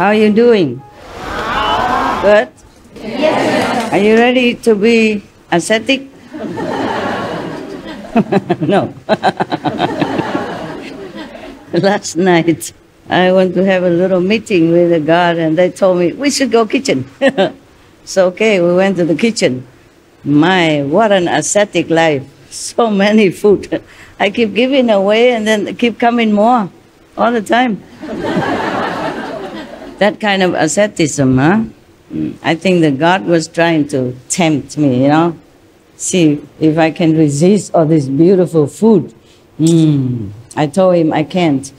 How are you doing? Good? Yes. Are you ready to be ascetic? No. Last night, I went to have a little meeting with the God, and they told me, we should go kitchen. So, okay, we went to the kitchen. My, what an ascetic life. So many food. I keep giving away and then keep coming more all the time. That kind of asceticism, huh? I think that God was trying to tempt me, you know. See if I can resist all this beautiful food. I told him I can't.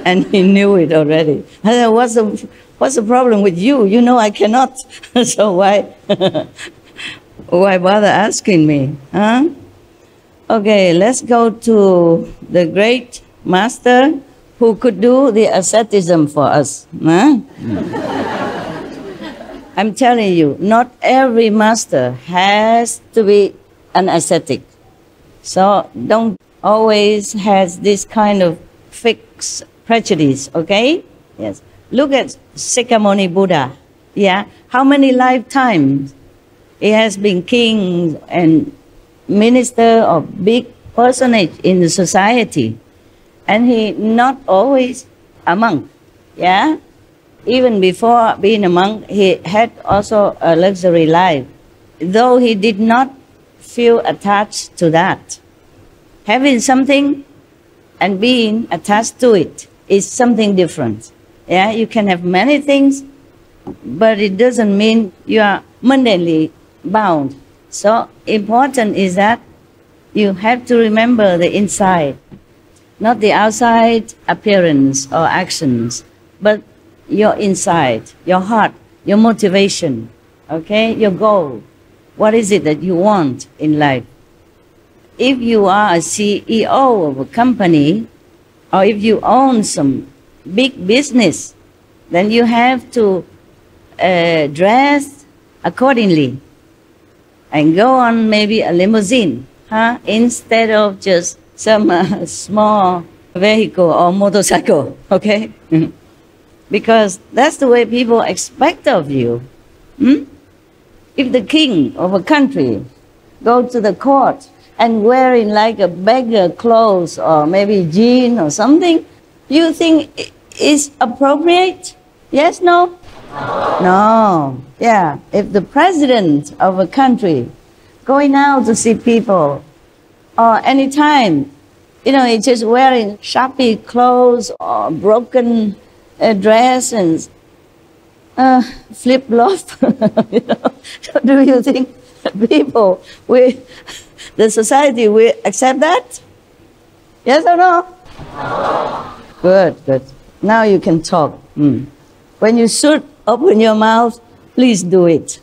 And he knew it already. I said, what's the problem with you? You know I cannot. So why bother asking me? Huh? Okay, let's go to the great master who could do the asceticism for us. Huh? I'm telling you, not every master has to be an ascetic. So don't always has this kind of fixed prejudice, okay? Yes. Look at Sikhamoni Buddha. Yeah. How many lifetimes he has been king and minister or big personage in the society. And he not always a monk. Yeah. Even before being a monk, he had also a luxury life, though he did not feel attached to that. Having something and being attached to it is something different. Yeah, you can have many things, but it doesn't mean you are mundanely bound. So important is that you have to remember the inside, not the outside appearance or actions, but your inside, your heart, your motivation, okay, your goal. What is it that you want in life? If you are a CEO of a company, or if you own some big business, then you have to dress accordingly and go on maybe a limousine, huh? Instead of just some small vehicle or motorcycle, okay? Because that's the way people expect of you. If the king of a country goes to the court and wearing like a beggar clothes or maybe jean or something, you think it's appropriate? Yes, no? No. Yeah. If the president of a country going out to see people or anytime, you know, he's just wearing shabby clothes or broken dress and flip-flop, you know, do you think people, the society will accept that? Yes or no? No. Good, good. Now you can talk. When you should open your mouth, please do it.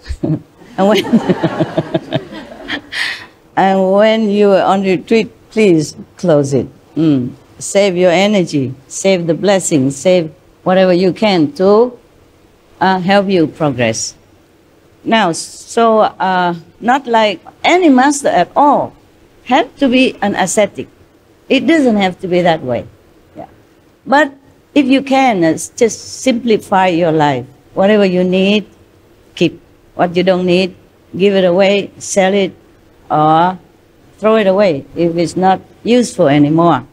And when you are on retreat, please close it. Save your energy, save the blessings, save whatever you can to help you progress. Now, so not like any master at all have to be an ascetic. It doesn't have to be that way. Yeah. But if you can, just simplify your life. Whatever you need, keep. What you don't need, give it away, sell it, or throw it away if it's not useful anymore.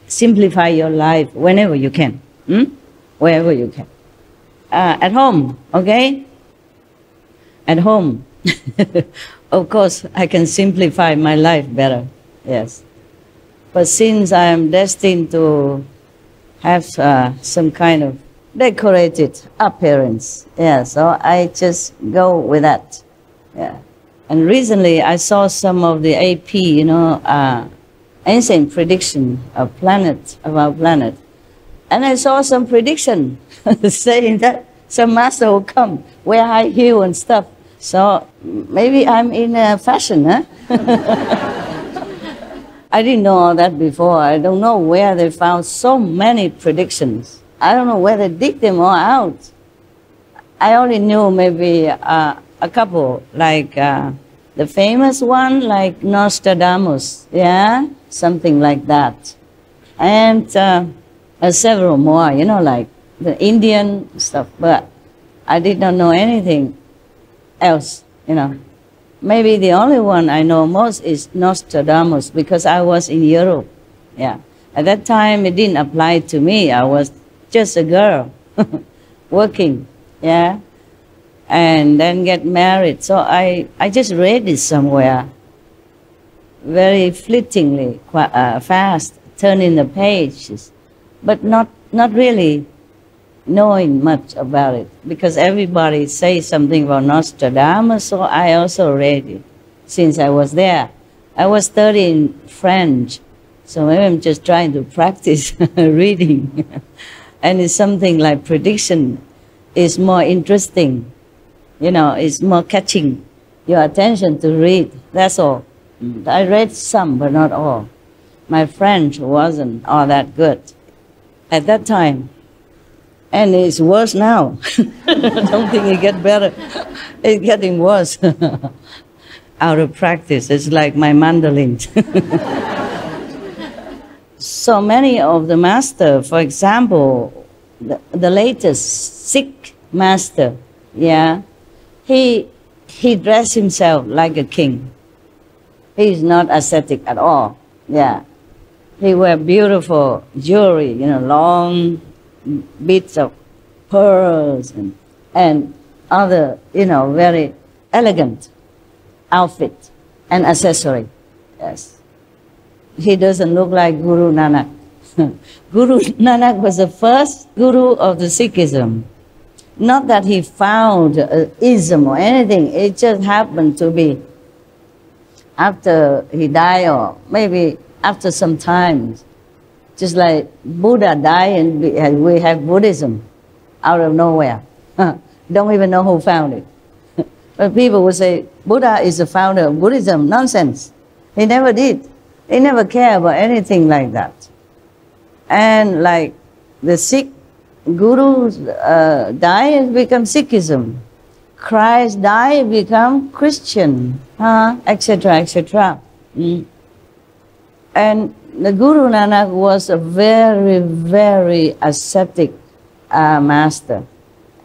Simplify your life whenever you can. Wherever you can. At home, okay? At home. Of course, I can simplify my life better, yes. But since I am destined to have some kind of decorated appearance, yeah, so I just go with that, yeah. And recently I saw some of the AP, you know, ancient prediction of our planet. And I saw some prediction saying that some master will come, wear high heel and stuff. So maybe I'm in fashion, huh? I didn't know all that before. I don't know where they found so many predictions. I don't know where they dig them all out. I only knew maybe a couple, like the famous one, like Nostradamus, yeah? Something like that. And several more, you know, like the Indian stuff, but I did not know anything else, you know. Maybe the only one I know most is Nostradamus, because I was in Europe. Yeah. At that time, it didn't apply to me. I was just a girl working, yeah, and then get married. So I just read it somewhere, very fleetingly, fast, turning the pages, but not really knowing much about it, because everybody says something about Nostradamus, so I also read it since I was there. I was studying French, so maybe I'm just trying to practice reading. And it's something like prediction is more interesting, you know, it's more catching your attention to read, that's all. I read some, but not all. My French wasn't all that good at that time. And it's worse now. I don't think it gets better. It's getting worse. Out of practice, it's like my mandolin. So many of the master, for example, the latest Sikh master, yeah, he dressed himself like a king. He's not ascetic at all, yeah. He wear beautiful jewelry, you know, long bits of pearls and other, you know, very elegant outfit and accessory, yes. He doesn't look like Guru Nanak. Guru Nanak was the first guru of the Sikhism. Not that he found ism or anything, it just happened to be after he died, or maybe after some time. Just like Buddha died and we have Buddhism out of nowhere. Don't even know who found it. But people would say, Buddha is the founder of Buddhism. Nonsense. He never did. He never cared about anything like that. And like the Sikh gurus die and become Sikhism. Christ died, become Christian, etc., etc. And the Guru Nanak was a very, very ascetic master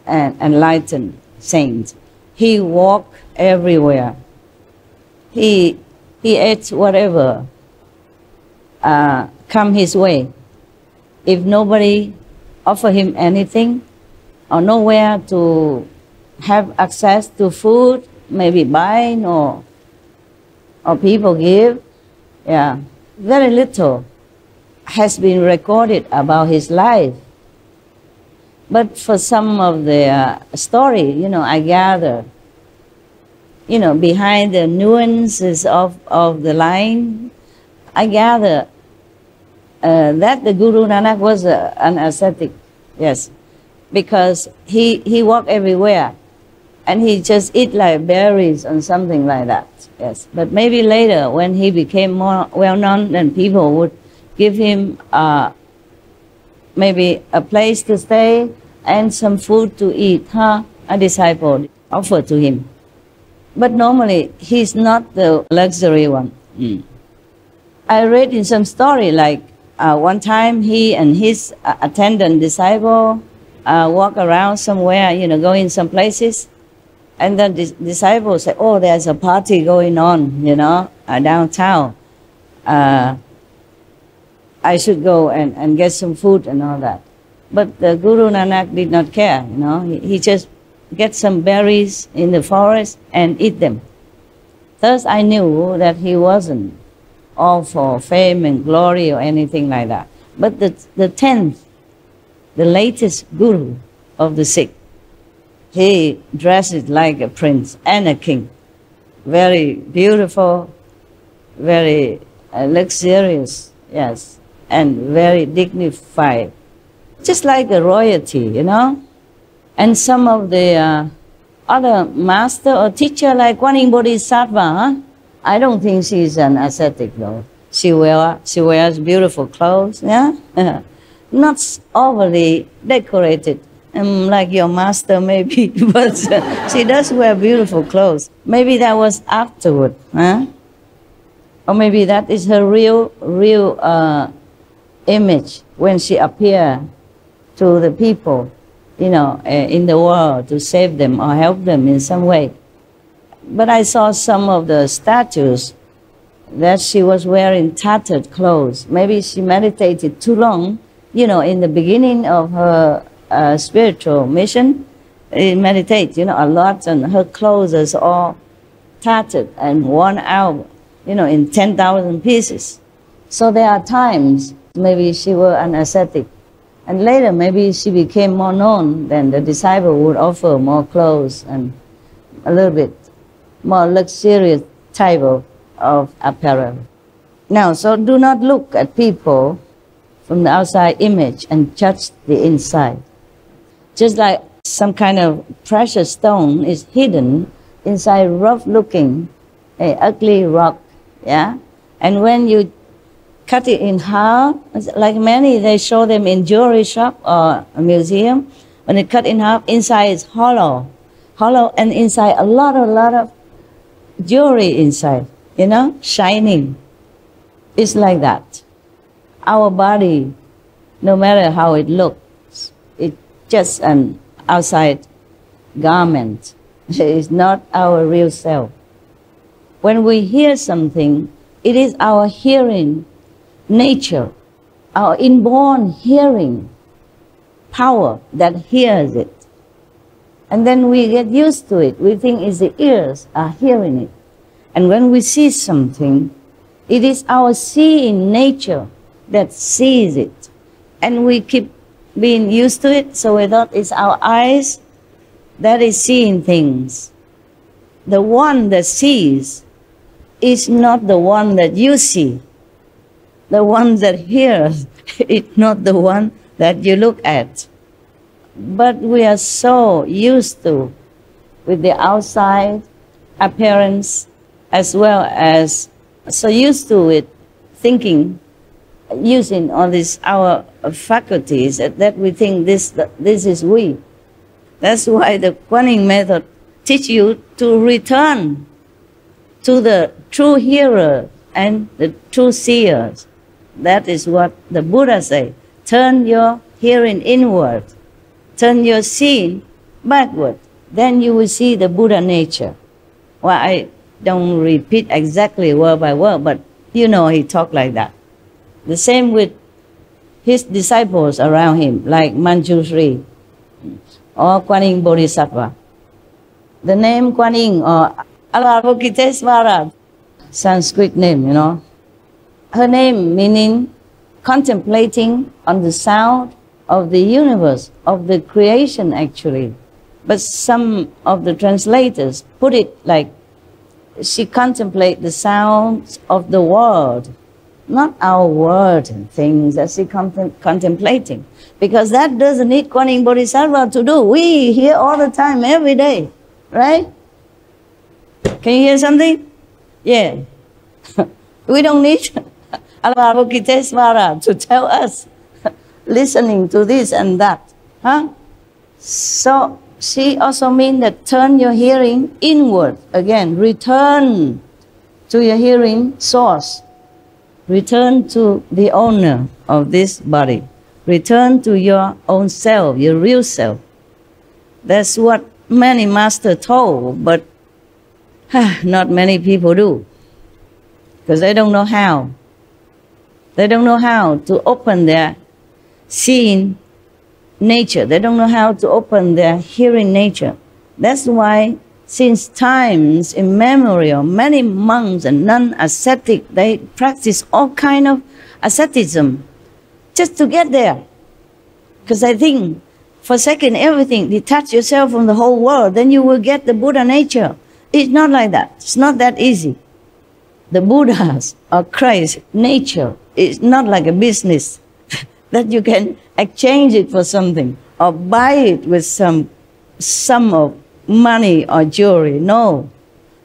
and enlightened saint. He walked everywhere. He ate whatever come his way. If nobody offered him anything, or nowhere to have access to food, maybe buying or people give, yeah, very little has been recorded about his life. But for some of the story, you know, I gather, you know, behind the nuances of the line, I gather that the Guru Nanak was an ascetic, yes, because he walked everywhere and he just eat like berries and something like that, yes. But maybe later when he became more well-known, then people would give him maybe a place to stay and some food to eat, a disciple offered to him. But normally he's not the luxury one. I read in some story like one time he and his attendant disciple walk around somewhere, you know, go in some places, and then the disciple say, oh, there's a party going on, you know, downtown. I should go and get some food and all that. But the Guru Nanak did not care, you know. He just get some berries in the forest and eat them. Thus I knew that he wasn't all for fame and glory or anything like that. But the 10th, the latest Guru of the Sikh, he dresses like a prince and a king. Very beautiful, very luxurious, yes, and very dignified. Just like a royalty, you know. And some of the other master or teacher like Kuan Yin Bodhisattva, I don't think she's an ascetic though. She wears beautiful clothes, yeah? Not overly decorated, like your master maybe, but she does wear beautiful clothes. Maybe that was afterward, huh? Or maybe that is her real image when she appeared to the people, in the world, to save them or help them in some way. But I saw some of the statues that she was wearing tattered clothes. Maybe she meditated too long, in the beginning of her spiritual mission. Meditate, a lot, and her clothes is all tattered and worn out, in 10,000 pieces. So there are times maybe she was an ascetic, and later maybe she became more known, then the disciple would offer more clothes and a little bit more luxurious type of apparel. Now, so do not look at people from the outside image and judge the inside. Just like some kind of precious stone is hidden inside rough-looking, ugly rock, yeah? And when you cut it in half, like many, they show them in jewelry shop or a museum. When it cut in half, inside is hollow, and inside a lot of jewelry inside, shining. It's like that. Our body, no matter how it looks, it's just an outside garment. It's not our real self. When we hear something, it is our hearing nature, our inborn hearing power that hears it. And then we get used to it. We think it's the ears are hearing it. And when we see something, it is our seeing nature that sees it. And we keep being used to it, so we thought it's our eyes that is seeing things. The one that sees is not the one that you see. The one that hears is not the one that you look at. But we are so used to with the outside appearance, as well as so used to it thinking, using all these our faculties that we think this is we. That's why the Kuan method teach you to return to the true hearer and the true seers. That is what the Buddha say. Turn your hearing inward, turn your seeing backward. Then you will see the Buddha nature. Well, I don't repeat exactly word by word, but he talked like that. The same with his disciples around him, like Manjushri or Kuan Yin Bodhisattva. The name Kuan Yin or Avalokitesvara, Sanskrit name, Her name meaning contemplating on the sound of the universe, of the creation actually. But some of the translators put it like she contemplates the sounds of the world, not our word and things that she contemplating. Because that doesn't need Kuan Yin Bodhisattva to do. We hear all the time, every day, right? Can you hear something? Yeah. We don't need Avalokitesvara to tell us, listening to this and that. Huh? So she also means that turn your hearing inward. Again, return to your hearing source. Return to the owner of this body. Return to your own self, your real self. That's what many masters told, but not many people do. Because they don't know how. They don't know how to open their seeing nature. They don't know how to open their hearing nature. That's why since times immemorial, many monks and non-ascetic, they practice all kind of asceticism just to get there. Because I think, forsaking everything, detach yourself from the whole world, then you will get the Buddha nature. It's not like that. It's not that easy. The Buddha's or Christ's nature is not like a business that you can exchange it for something or buy it with some sum of money or jewelry. No,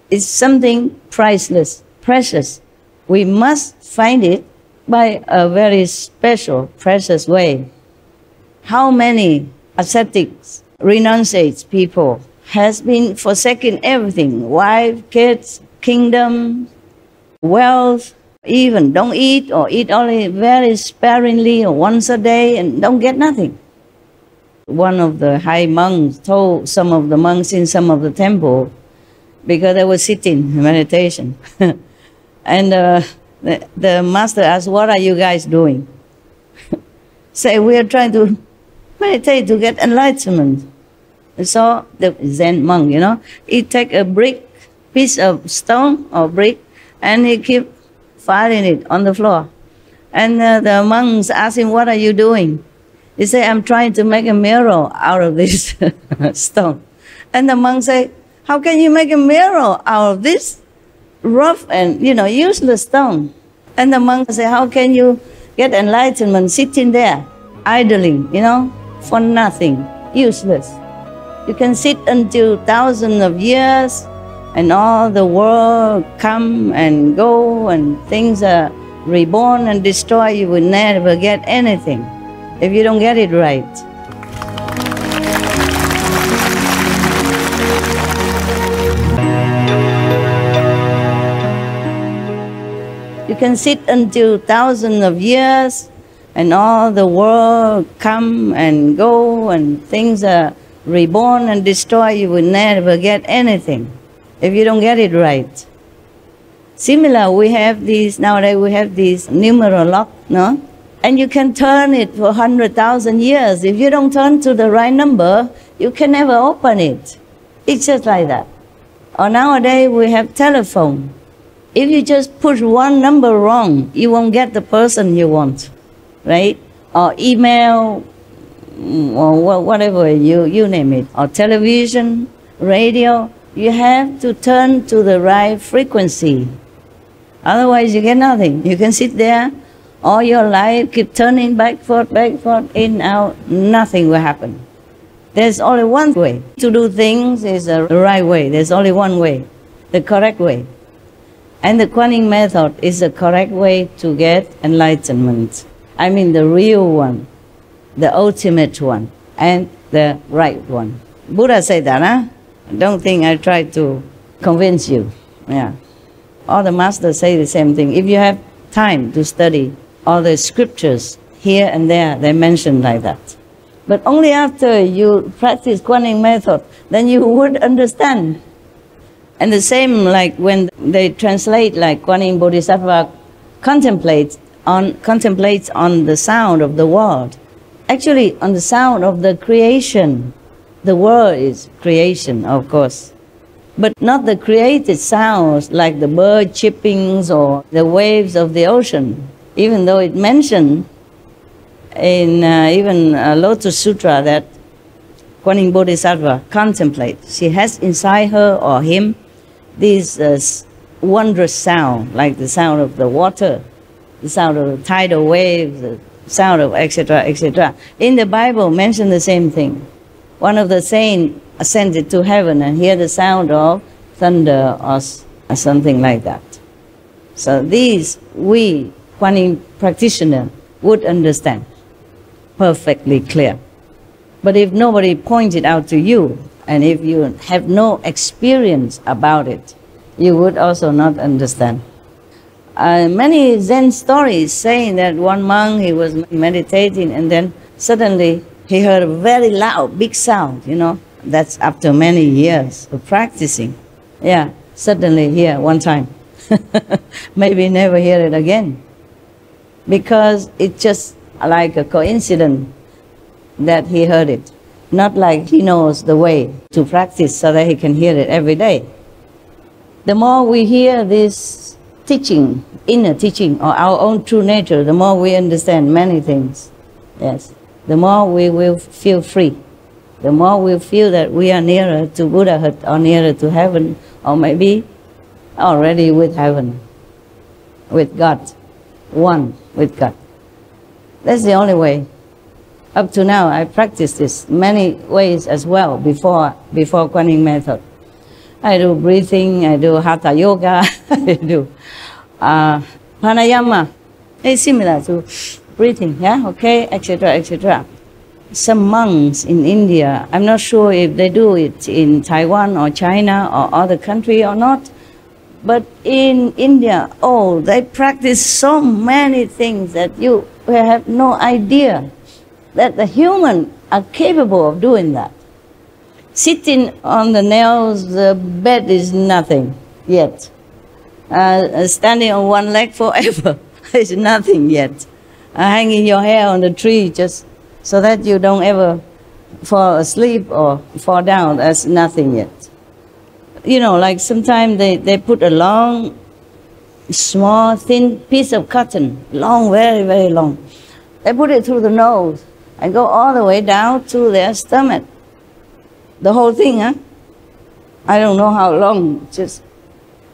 it's something priceless, precious. We must find it by a very special, precious way. How many ascetics, renunciates people has been forsaking everything, wife, kids, kingdom, wealth, even don't eat or eat only very sparingly or once a day and don't get nothing. one of the high monks told some of the monks in some of the temple, because they were sitting in meditation. And the master asked, "What are you guys doing?" Say, "We are trying to meditate to get enlightenment." So the Zen monk, he take a piece of stone or brick, and he keep firing it on the floor. And the monks ask him, "What are you doing?" He said, "I'm trying to make a mirror out of this stone." And the monk say, "How can you make a mirror out of this rough and useless stone?" And the monk say, "How can you get enlightenment sitting there, idling, for nothing, useless? You can sit until thousands of years, and all the world come and go, and things are reborn and destroyed. You will never get anything if you don't get it right." You can sit until thousands of years, and all the world come and go, and things are reborn and destroyed. You will never get anything if you don't get it right. Similar, nowadays we have these numeral lock, no? And you can turn it for 100,000 years. If you don't turn to the right number, you can never open it. It's just like that. Or nowadays we have telephone. If you just push one number wrong, you won't get the person you want, right? Or email, or whatever, you name it. Or television, radio, you have to turn to the right frequency. Otherwise you get nothing. You can sit there all your life, keep turning back, forth, in, out, nothing will happen. There's only one way to do things, is the right way. There's only one way, the correct way. And the Kuan method is the correct way to get enlightenment. I mean the real one, the ultimate one, and the right one. Buddha said that, huh? Don't think I try to convince you. Yeah. All the masters say the same thing. If you have time to study all the scriptures, here and there, they mention like that. But only after you practice Kuan method, then you would understand. And the same like when they translate, like Kuan Bodhisattva contemplates on the sound of the world. Actually, on the sound of the creation. The world is creation, of course. But not the created sounds like the bird chirpings or the waves of the ocean. Even though it mentioned in even Lotus Sutra that Kuan Bodhisattva contemplates. She has inside her or him this wondrous sound, like the sound of the water, the sound of the tidal waves, the sound of etc., etc. In the Bible, mention the same thing. One of the saints ascended to heaven and hear the sound of thunder or something like that. So these we, Kuan Yin practitioner, would understand perfectly clear. But if nobody pointed out to you, and if you have no experience about it, you would also not understand. Many Zen stories saying that one monk, he was meditating and then suddenly he heard a very loud, big sound, That's after many years of practicing. Yeah, suddenly here one time. Maybe never hear it again. Because it's just like a coincidence that he heard it. Not like he knows the way to practice so that he can hear it every day. The more we hear this teaching, inner teaching, or our own true nature, the more we understand many things. Yes. The more we will feel free. The more we feel that we are nearer to Buddhahood or nearer to heaven, or maybe already with heaven, with God, one with God. That's the only way. Up to now, I practiced this many ways as well before Kuan Yin method. I do breathing, I do Hatha Yoga, I do pranayama. It's similar to breathing, yeah, okay, etc., etc. Some monks in India, I'm not sure if they do it in Taiwan or China or other country or not, but in India, they practice so many things that you have no idea that the human are capable of doing that. Sitting on the nails, the bed is nothing yet. Standing on one leg forever is nothing yet. Hanging your hair on the tree just so that you don't ever fall asleep or fall down, that's nothing yet. You know, like sometimes they put a long, small, thin piece of cotton, long, very, very long. They put it through the nose and go all the way down to their stomach. The whole thing, huh? I don't know how long, just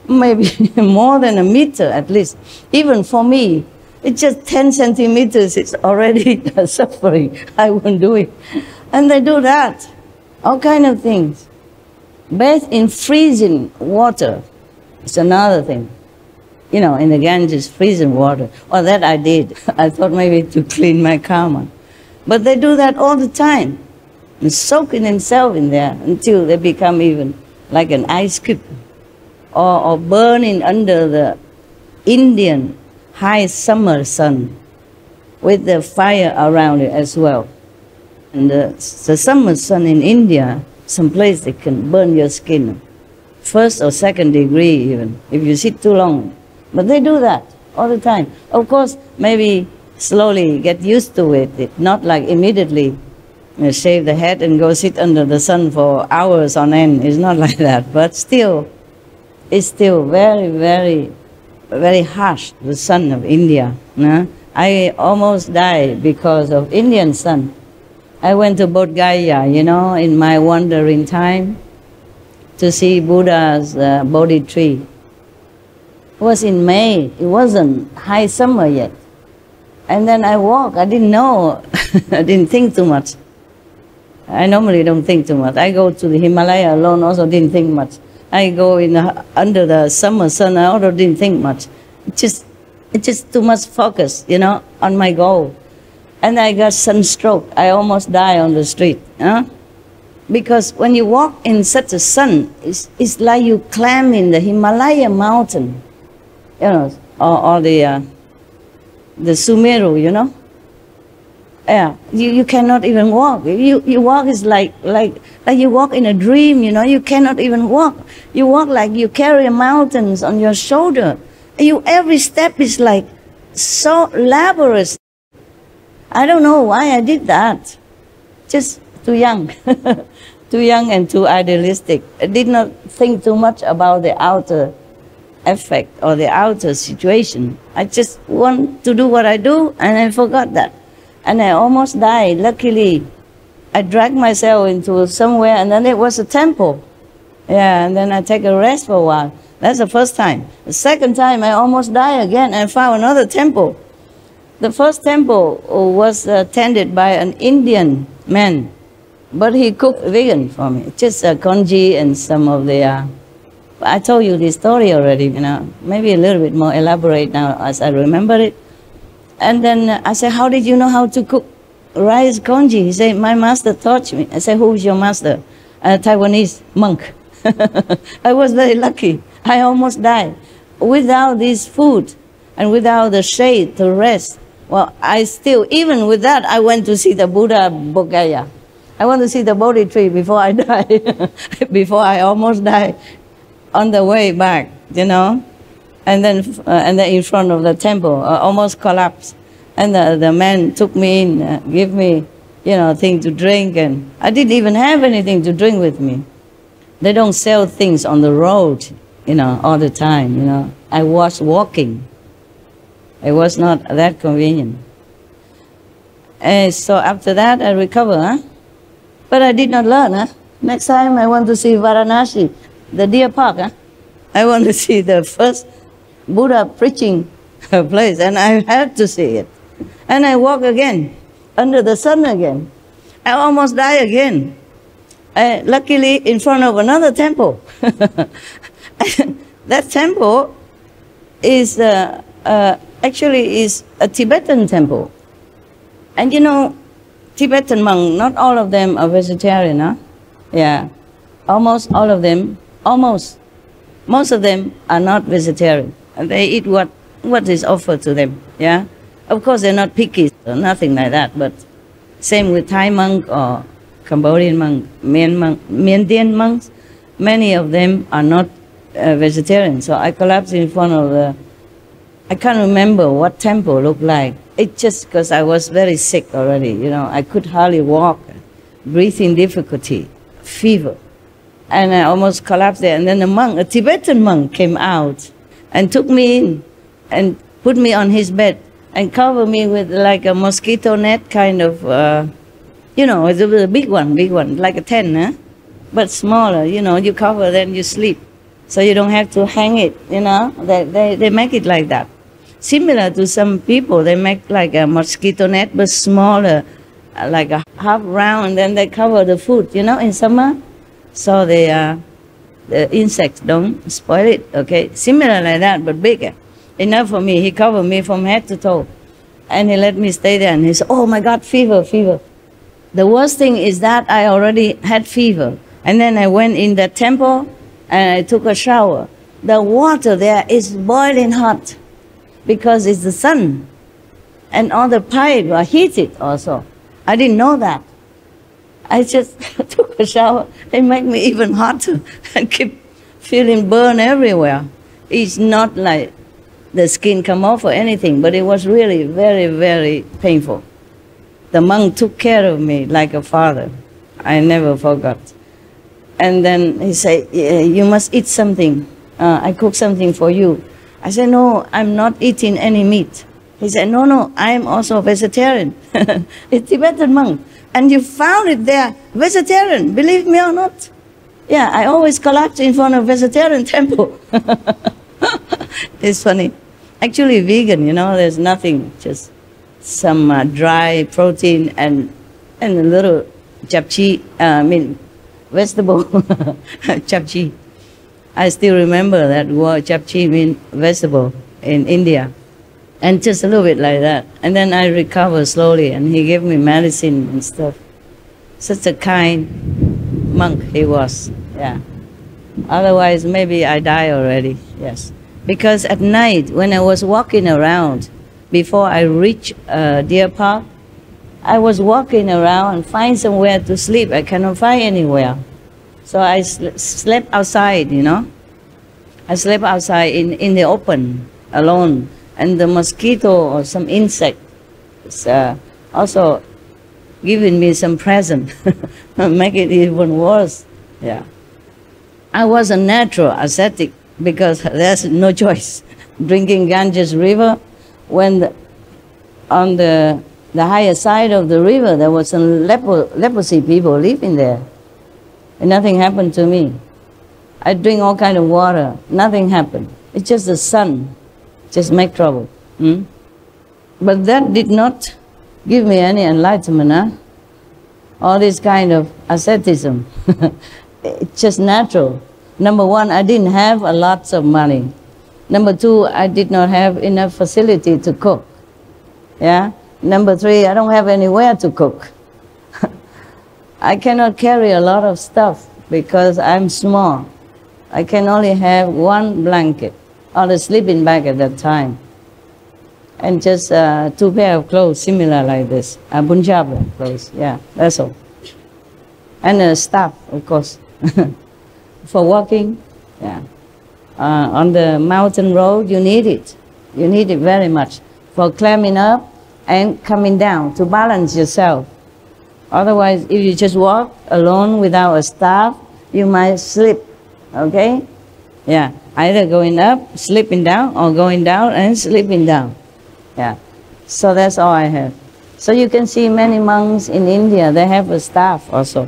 maybe more than a meter at least. Even for me, it's just 10 centimeters, it's already suffering. I won't do it. And they do that, all kind of things. Bathe in freezing water, it's another thing. You know, in the Ganges, freezing water. Well, that I did. I thought maybe to clean my karma. But they do that all the time. And soaking themselves in there until they become even like an ice cube. Or burning under the Indian high summer sun with the fire around it as well. And the summer sun in India, some place they can burn your skin. 1st or 2nd degree even, if you sit too long. But they do that all the time. Of course, maybe slowly get used to it, not like immediately shave the head and go sit under the sun for hours on end. It's not like that, but still, it's still very, very, very harsh, the sun of India. No? I almost died because of Indian sun. I went to Bodh Gaya, you know, in my wandering time to see Buddha's Bodhi tree. It was in May, it wasn't high summer yet. And then I walked, I didn't know, I didn't think too much. I normally don't think too much. I go to the Himalaya alone, also didn't think much. I go under the summer sun, I also didn't think much. It's just too much focus, you know, on my goal. And I got sunstroke. I almost died on the street. Because when you walk in such a sun, it's like you climbing the Himalaya mountain, you know, or the Sumeru, you know. Yeah, you cannot even walk. You walk is like you walk in a dream, you know. You cannot even walk. You walk like you carry mountains on your shoulder. Every step is like so laborious. I don't know why I did that. Just too young. Too young and too idealistic. I did not think too much about the outer effect or the outer situation. I just want to do what I do, and I forgot that. And I almost died. Luckily, I dragged myself into somewhere, and then it was a temple. Yeah, and then I take a rest for a while. That's the first time. The second time, I almost died again and found another temple. The first temple was tended by an Indian man, but he cooked vegan for me. Just congee and some of the... I told you this story already, you know, maybe a little bit more elaborate now as I remember it. And then I said, how did you know how to cook rice congee? He said, my master taught me. I said, who's your master? A Taiwanese monk. I was very lucky. I almost died. Without this food and without the shade to rest, well, I still, even with that, I went to see the Buddha Bodh Gaya. I want to see the Bodhi tree before I die, before I almost die on the way back, you know. And then in front of the temple, I almost collapsed. And the man took me in, gave me, you know, thing to drink, and I didn't even have anything to drink with me. They don't sell things on the road, you know, all the time, you know. I was walking. It was not that convenient. And so after that, I recovered, huh? But I did not learn, huh? Next time, I want to see Varanasi, the deer park, huh? I want to see the first Buddha preaching place, and I had to see it. And I walk again, under the sun again. I almost die again. Luckily, in front of another temple. That temple is actually is a Tibetan temple. And you know, Tibetan monks, not all of them are vegetarian, huh? Yeah, almost all of them, almost. Most of them are not vegetarian. They eat what is offered to them, yeah? Of course, they're not picky or nothing like that, but Same with Thai monk or Cambodian monk, Miandian monks. Many of them are not vegetarian. So I collapsed in front of the, I can't remember what temple looked like. It's just because I was very sick already, you know. I could hardly walk, breathing difficulty, fever. And I almost collapsed there. And then a monk, a Tibetan monk, came out and took me in and put me on his bed and covered me with like a mosquito net kind of, you know, it was a big one, like a tent, huh? But smaller, you know, you cover, then you sleep. So you don't have to hang it, you know. They make it like that. Similar to some people, they make like a mosquito net, but smaller, like a half round, and then they cover the food, you know, in summer. So the insects don't spoil it, okay? Similar like that, but bigger. Enough for me. He covered me from head to toe. And he let me stay there, and he said, oh my God, fever, fever. The worst thing is that I already had fever. And then I went in the temple, and I took a shower. The water there is boiling hot, because it's the sun. And all the pipes are heated also. I didn't know that. I just took a shower. It made me even hotter. I keep feeling burn everywhere. It's not like the skin come off or anything, but it was really very, very painful. The monk took care of me like a father. I never forgot. And then he said, you must eat something. I cook something for you. I said, no, I'm not eating any meat. He said, no, no, I'm also vegetarian. A Tibetan monk. And you found it there, vegetarian, believe me or not. Yeah, I always collapse in front of vegetarian temple. It's funny. Actually vegan, you know, there's nothing, just some dry protein and a little japchae, vegetable, japchae. I still remember that word, japchae means vegetable in India. And just a little bit like that. And then I recovered slowly, and he gave me medicine and stuff. Such a kind monk he was, yeah. Otherwise, maybe I die already, yes. Because at night, when I was walking around, before I reached Deer Park, I was walking around and find somewhere to sleep. I cannot find anywhere. So I slept outside, you know. I slept outside in the open, alone. And the mosquito or some insect is also giving me some present, make it even worse. Yeah. I was a natural ascetic because there's no choice. Drinking Ganges River, when on the higher side of the river there was some leprosy people living there. And nothing happened to me. I drink all kind of water, nothing happened. It's just the sun. Just make trouble. But that did not give me any enlightenment, huh? All this kind of asceticism. It's just natural. Number one, I didn't have a lot of money. Number two, I did not have enough facility to cook. Yeah? Number three, I don't have anywhere to cook. I cannot carry a lot of stuff because I'm small. I can only have one blanket or the sleeping bag at that time. And just 2 pairs of clothes similar like this. Punjabi clothes, yeah, that's all. And a staff, of course, for walking, yeah. On the mountain road, you need it. You need it very much for climbing up and coming down to balance yourself. Otherwise, if you just walk alone without a staff, you might slip, okay? Yeah, either going up, slipping down, or going down and slipping down. Yeah, so that's all I have. So you can see many monks in India, they have a staff also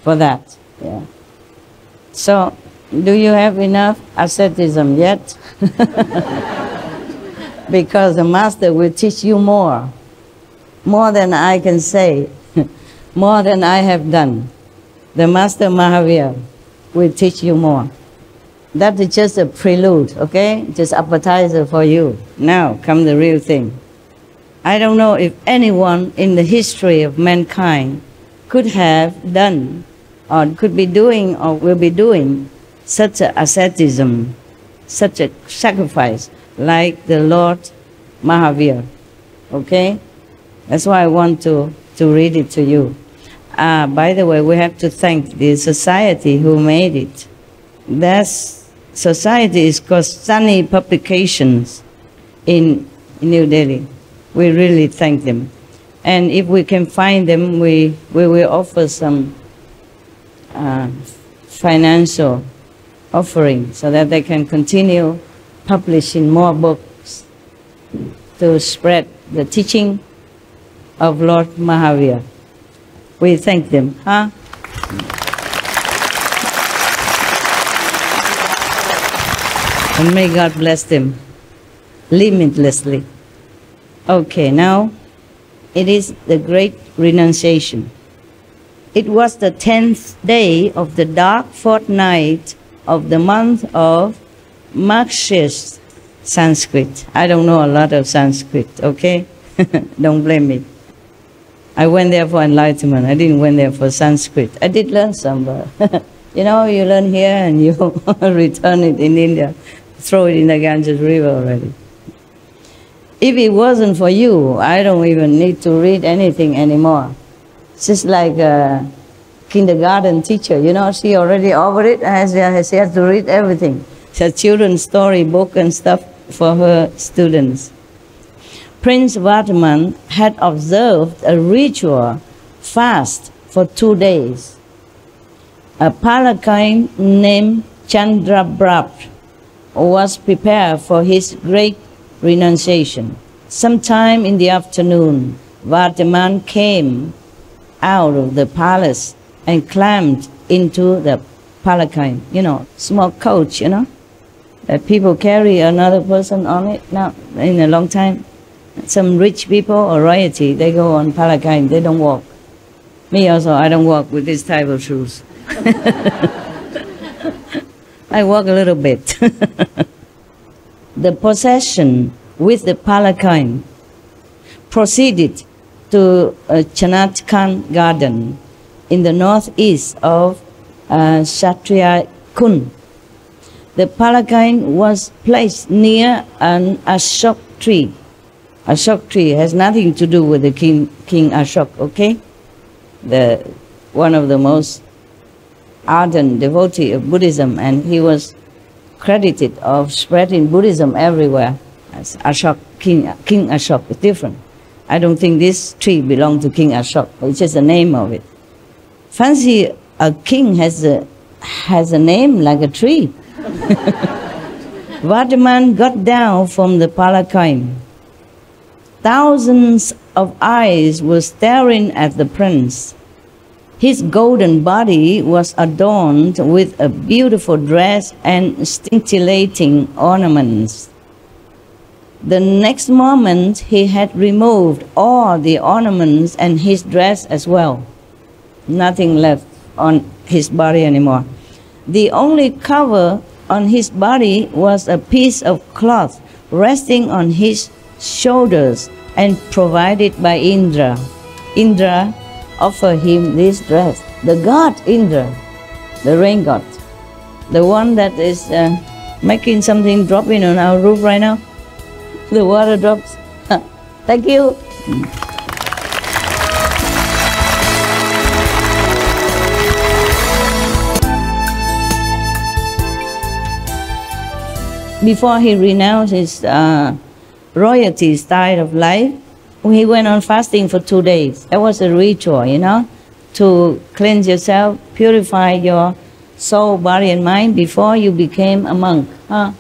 for that. Yeah. So, do you have enough asceticism yet? Because the master will teach you more than I can say, more than I have done. The master Mahavira will teach you more. That is just a prelude, okay? Just appetizer for you. Now come the real thing. I don't know if anyone in the history of mankind could have done, or could be doing, or will be doing such a asceticism, such a sacrifice, like the Lord Mahavira, okay? That's why I want to to read it to you. By the way, we have to thank the society who made it. That society is called Sunny Publications in New Delhi. We really thank them. And if we can find them, we will offer some financial offering so that they can continue publishing more books to spread the teaching of Lord Mahavira. We thank them, huh? And may God bless them limitlessly. Okay, now it is the great renunciation. It was the 10th day of the dark fortnight of the month of Marxist Sanskrit. I don't know a lot of Sanskrit, okay? Don't blame me. I went there for enlightenment. I didn't went there for Sanskrit. I did learn some, but you know, you learn here and you return it in India, throw it in the Ganges River already. If it wasn't for you, I don't even need to read anything anymore. It's just like a kindergarten teacher, you know, she already over it, and she has to read everything. She has children's story book and stuff for her students. Prince Vardhaman had observed a ritual fast for 2 days. A palanquin named Chandrabrab was prepared for his great renunciation. Sometime in the afternoon, Vardhaman came out of the palace and climbed into the palanquin, you know, small coach, you know, that people carry another person on it now in a long time. Some rich people or royalty, they go on palanquin, they don't walk. Me also, I don't walk with this type of shoes. I walk a little bit. The procession with the palanquin proceeded to Chanatkan Garden in the northeast of Kshatriya Kund. The palanquin was placed near an Ashok tree. Ashok tree has nothing to do with the King Ashok, okay? One of the most ardent devotee of Buddhism, and he was credited of spreading Buddhism everywhere. As Ashok, King Ashok is different. I don't think this tree belonged to King Ashok. It's just the name of it. Fancy a king has a name like a tree. Vardhaman got down from the palanquin. Thousands of eyes were staring at the prince. His golden body was adorned with a beautiful dress and scintillating ornaments. The next moment, he had removed all the ornaments and his dress as well. Nothing left on his body anymore. The only cover on his body was a piece of cloth resting on his shoulders and provided by Indra. Indra offered him this dress. The god Indra, the rain god, the one that is making something drop in on our roof right now. The water drops. Thank you. Before he renounced his royalty style of life, he went on fasting for 2 days. That was a ritual, you know, to cleanse yourself, purify your soul, body, and mind before you became a monk. Huh?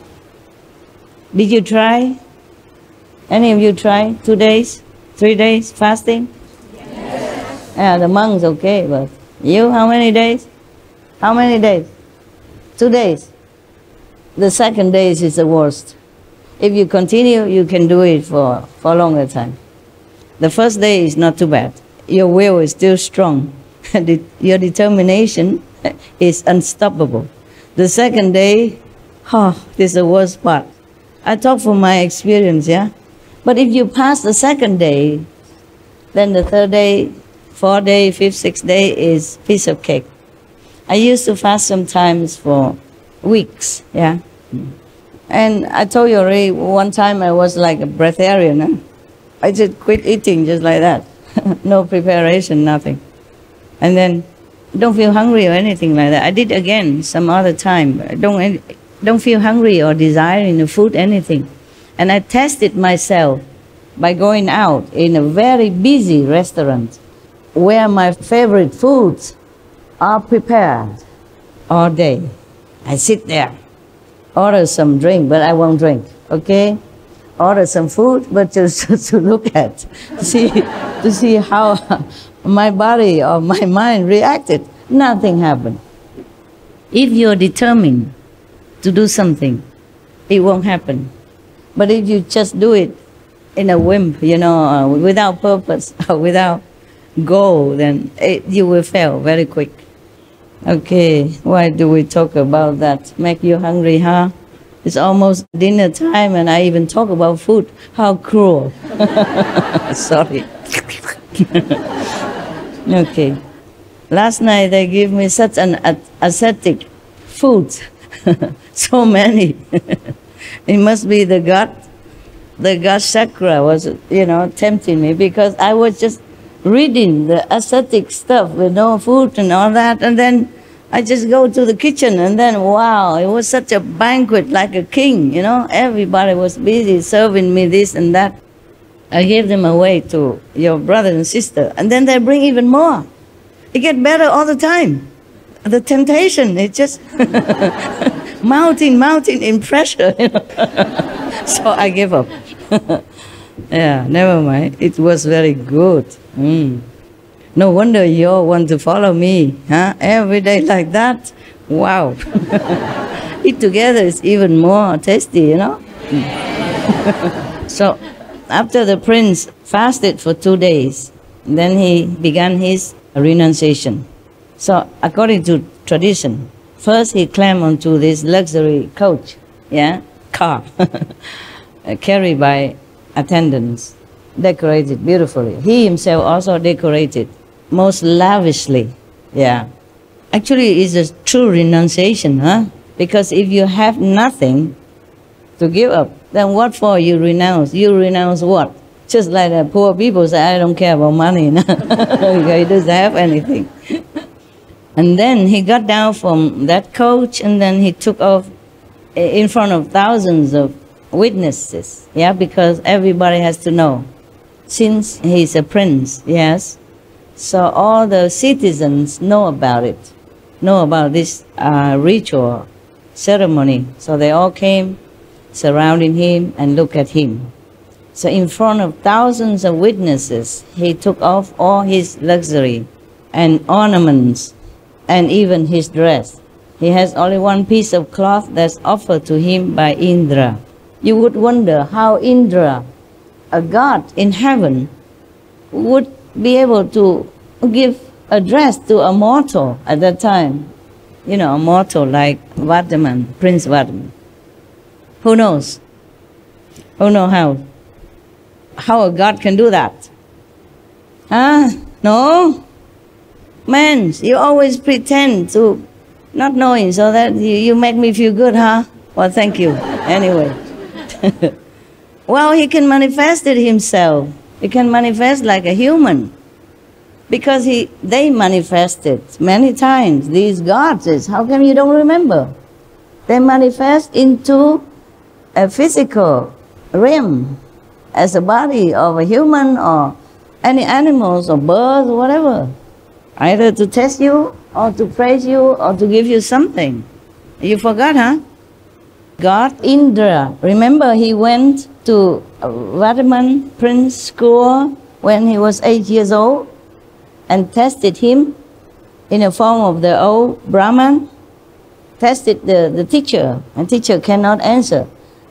Did you try? Any of you try 2 days, 3 days fasting? Yes. Yeah, the monks okay, but you, how many days? How many days? 2 days. The second day is the worst. If you continue, you can do it for a longer time. The first day is not too bad. Your will is still strong. Your determination is unstoppable. The second day, this is the worst part. I talk from my experience, yeah? But if you pass the second day, then the third day, fourth day, fifth, sixth day is piece of cake. I used to fast sometimes for weeks, yeah? And I told you already, one time I was like a breatharian, huh? I just quit eating just like that. No preparation, nothing. And then don't feel hungry or anything like that. I did again some other time. Don't feel hungry or desiring the food, anything. And I tested myself by going out in a very busy restaurant where my favorite foods are prepared all day. I sit there, order some drink, but I won't drink, okay? Order some food, but just to look at, to see how my body or my mind reacted. Nothing happened. If you're determined to do something, it won't happen. But if you just do it in a whim, without purpose or without goal, then you will fail very quick. Okay, why do we talk about that? Make you hungry, huh? It's almost dinner time and I even talk about food. How cruel. Sorry. Okay. Last night they gave me such an ascetic food. So many. It must be the God chakra was, tempting me, because I was just reading the ascetic stuff with no food and all that, and then I just go to the kitchen, and then wow, it was such a banquet like a king, Everybody was busy serving me this and that. I gave them away to your brother and sister, and then they bring even more. It gets better all the time. The temptation, it just mounting in pressure. So I gave up. Yeah, never mind. It was very good. No wonder you all want to follow me, huh? Every day like that. Wow. Eat together is even more tasty, So after the prince fasted for 2 days, then he began his renunciation. So according to tradition, first he climbed onto this luxury coach, car, carried by attendants, decorated beautifully. He himself also decorated most lavishly, Actually, it's a true renunciation, huh? Because if you have nothing to give up, then what for you renounce? You renounce what? Just like the poor people say, I don't care about money. He doesn't have anything. And then he got down from that coach, and then he took off in front of thousands of witnesses, because everybody has to know. Since he's a prince, yes, so all the citizens know about it, know about this ritual ceremony. So they all came surrounding him and look at him. So in front of thousands of witnesses, he took off all his luxury and ornaments and even his dress. He has only one piece of cloth that's offered to him by Indra. You would wonder how Indra, a god in heaven, would be able to give a dress to a mortal at that time. A mortal like Vardaman, Prince Vardaman. Who knows? Who knows how? How a god can do that? Huh? No? Man, you always pretend to not knowing so that you make me feel good, huh? Well, thank you. Anyway. Well, he can manifest it himself. He can manifest like a human. Because they manifested many times, these gods. How come you don't remember? They manifest into a physical realm as a body of a human or any animals or birds or whatever. Either to test you or to praise you or to give you something. You forgot, huh? God Indra. Remember he went to Vardaman Prince school when he was 8 years old and tested him in the form of the old Brahman. Tested the teacher, and teacher cannot answer.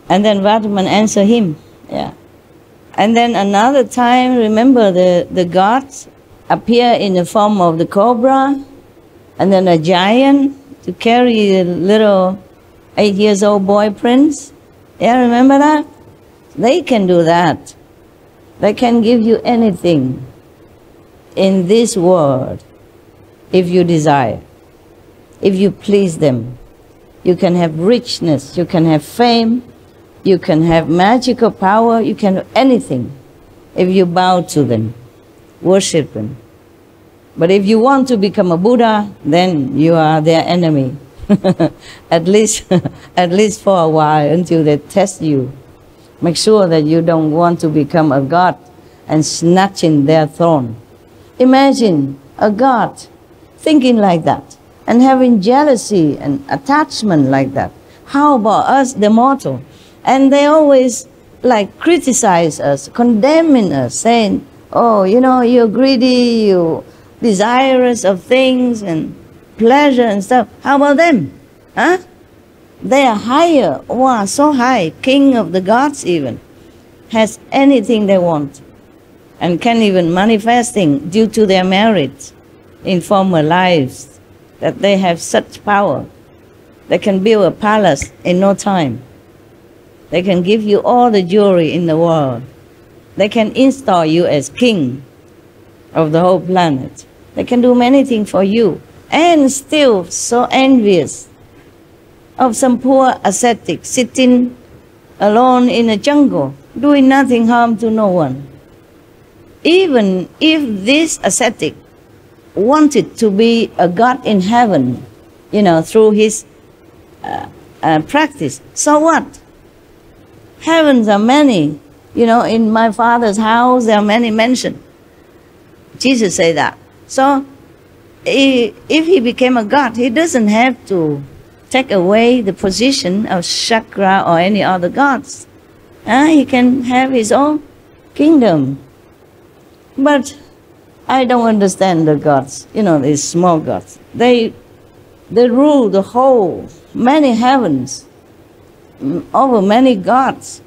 And then Vardaman answered him. And then another time, remember the gods appear in the form of the cobra, and then a giant to carry the little 8 years old boy prince. Remember that? They can do that. They can give you anything in this world if you desire, if you please them. You can have richness, you can have fame, you can have magical power, you can have anything if you bow to them. worship them. But if you want to become a Buddha, then you are their enemy. at least for a while, until they test you. Make sure that you don't want to become a god and snatching their throne. Imagine a god thinking like that and having jealousy and attachment like that. How about us, the mortal? And they always like criticize us, condemning us, saying, oh, you know, you're greedy, you're desirous of things and pleasure and stuff. How about them? Huh? They are higher. Wow, so high. King of the gods even. Has anything they want. And can even manifesting due to their merits in former lives. That they have such power. They can build a palace in no time. They can give you all the jewelry in the world. They can install you as king of the whole planet. They can do many things for you. And still so envious of some poor ascetic sitting alone in a jungle, doing nothing harm to no one. Even if this ascetic wanted to be a god in heaven, you know, through his practice, so what? Heavens are many. You know, in my Father's house there are many mansions. Jesus said that. So if he became a god, he doesn't have to take away the position of Chakra or any other gods. He can have his own kingdom. But I don't understand the gods, you know, these small gods. They rule the whole, many heavens, over many gods,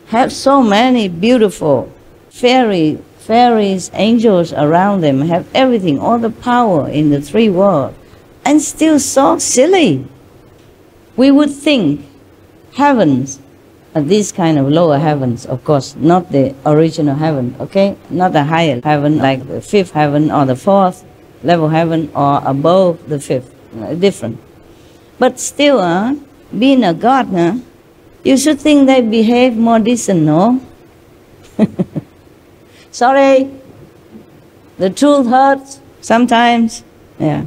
have so many beautiful fairies, angels around them, have everything, all the power in the three worlds, and still so silly. We would think heavens are these kind of lower heavens, of course, not the original heaven, okay? Not the higher heaven like the fifth heaven or the fourth level heaven or above the fifth, different. But still, being a god, you should think they behave more decent, no? Sorry, the truth hurts sometimes. Yeah,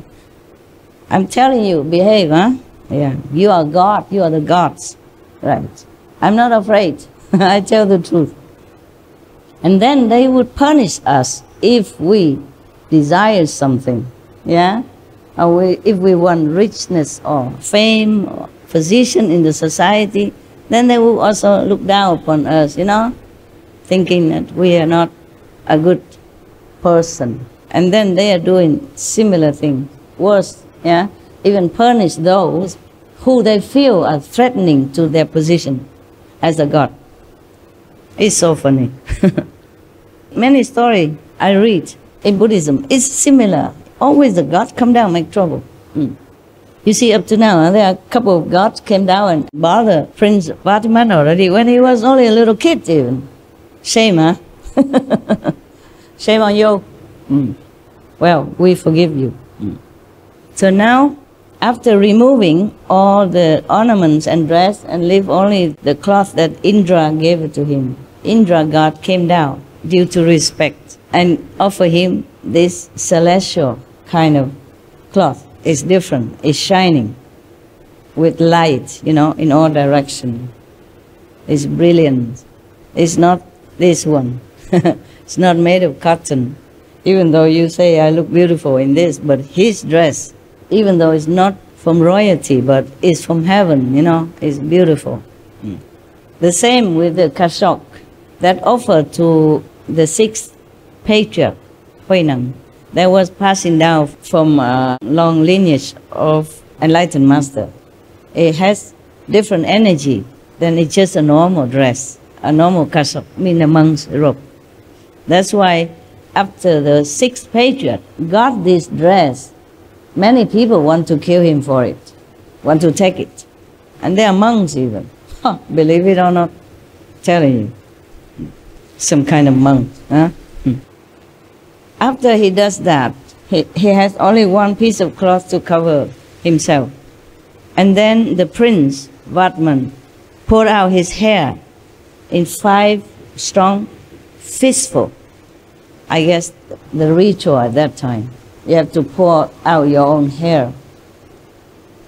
I'm telling you, behave, huh? Yeah, you are God, you are the gods, right? I'm not afraid. I tell the truth. And then they would punish us if we desire something, yeah? Or if we want richness or fame or position in the society, then they will also look down upon us, you know, thinking that we are not a good person. And then they are doing similar things, worse, yeah? Even punish those who they feel are threatening to their position as a god. It's so funny. Many stories I read in Buddhism is similar. Always the gods come down and make trouble. You see, up to now, there are a couple of gods came down and bothered Prince Vatiman already when he was only a little kid even. Shame, huh? Shame on you. Well, we forgive you. So now, after removing all the ornaments and dress and leave only the cloth that Indra gave to him, Indra god came down due to respect and offered him this celestial kind of cloth. It's different, it's shining with light, you know, in all directions. It's brilliant. It's not this one. It's not made of cotton. Even though you say I look beautiful in this, but his dress, even though it's not from royalty, but it's from heaven, you know, it's beautiful. The same with the kashok that offered to the sixth patriarch, Huineng, that was passing down from a long lineage of enlightened master. It has different energy than it's just a normal dress, a normal kashok, mean a monk's robe. That's why after the sixth patriarch got this dress, many people want to kill him for it, want to take it. And they are monks even. Believe it or not, telling you. Some kind of monk. Huh? After he does that, he has only one piece of cloth to cover himself. And then the prince, Vatman, poured out his hair in 5 strong fistfuls I guess, the ritual at that time. You have to pour out your own hair.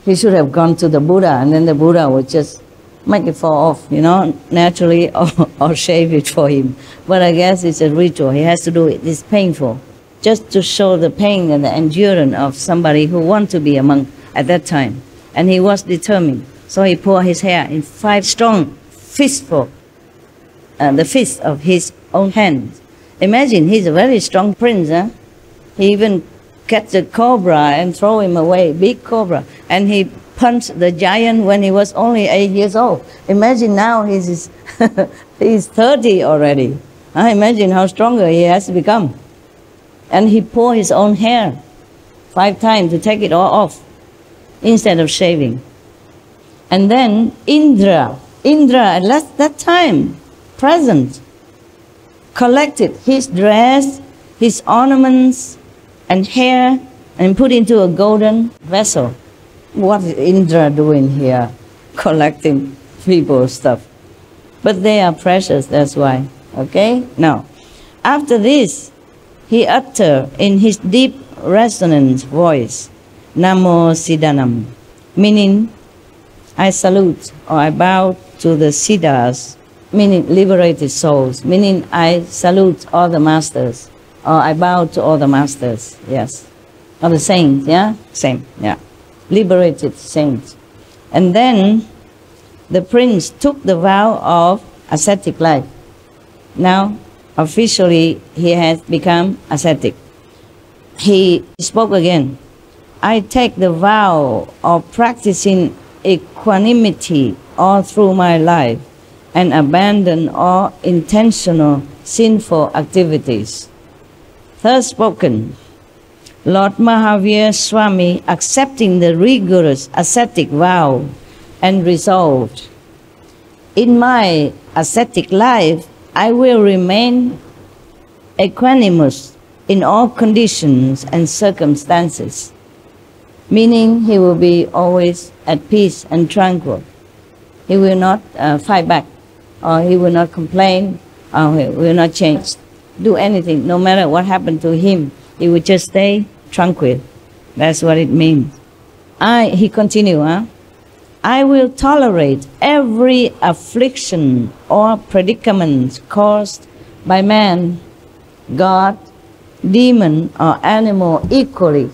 He should have gone to the Buddha, and then the Buddha would just make it fall off, you know, naturally, or shave it for him. But I guess it's a ritual. He has to do it. It's painful, just to show the pain and the endurance of somebody who wants to be a monk at that time. And he was determined. So he poured his hair in 5 strong fistful, the fist of his own hands. Imagine, he's a very strong prince. Huh? He even catch a cobra and throw him away, big cobra. And he punched the giant when he was only 8 years old. Imagine now he's 30 already. Imagine how stronger he has become. And he poured his own hair 5 times to take it all off instead of shaving. And then Indra at that time, present, collected his dress, his ornaments and hair and put into a golden vessel. What is Indra doing here? Collecting people's stuff. But they are precious, that's why. Okay? Now, after this, he uttered in his deep resonant voice, Namo Siddhanam, meaning I salute or I bow to the Siddhas, meaning liberated souls, meaning I salute all the masters, or I bow to all the masters, yes. Or the saints, yeah? Same, yeah. Liberated saints. And then the prince took the vow of ascetic life. Now, officially, he has become ascetic. He spoke again. I take the vow of practicing equanimity all through my life and abandon all intentional sinful activities. Thus spoken, Lord Mahavira Swami, accepting the rigorous ascetic vow and resolved, in my ascetic life, I will remain equanimous in all conditions and circumstances, meaning he will be always at peace and tranquil. He will not fight back, or he will not complain, or he will not change, do anything. No matter what happened to him, he will just stay tranquil. That's what it means. He continued, I will tolerate every affliction or predicament caused by man, God, demon, or animal equally,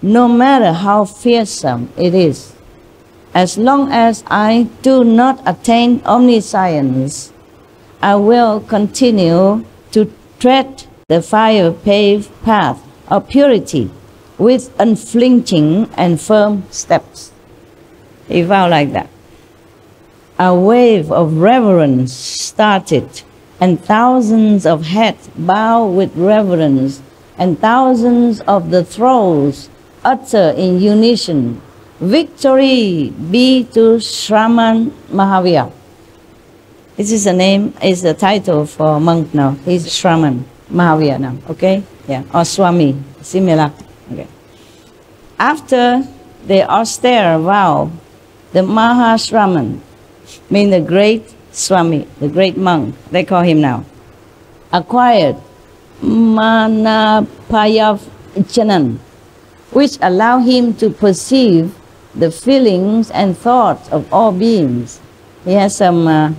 no matter how fearsome it is. As long as I do not attain omniscience, I will continue to tread the fire-paved path of purity with unflinching and firm steps. He vowed like that. A wave of reverence started, and thousands of heads bowed with reverence, and thousands of the throats utter in unison, Victory be to Shraman Mahavira. This is the name, is the title for monk now. He's Shraman Mahavira now, okay? Yeah, or Swami, similar. Okay. After the austere vow, the Mahashraman, means the great Swami, the great monk, they call him now, acquired Manapayavachanan, which allow him to perceive the feelings and thoughts of all beings. He has some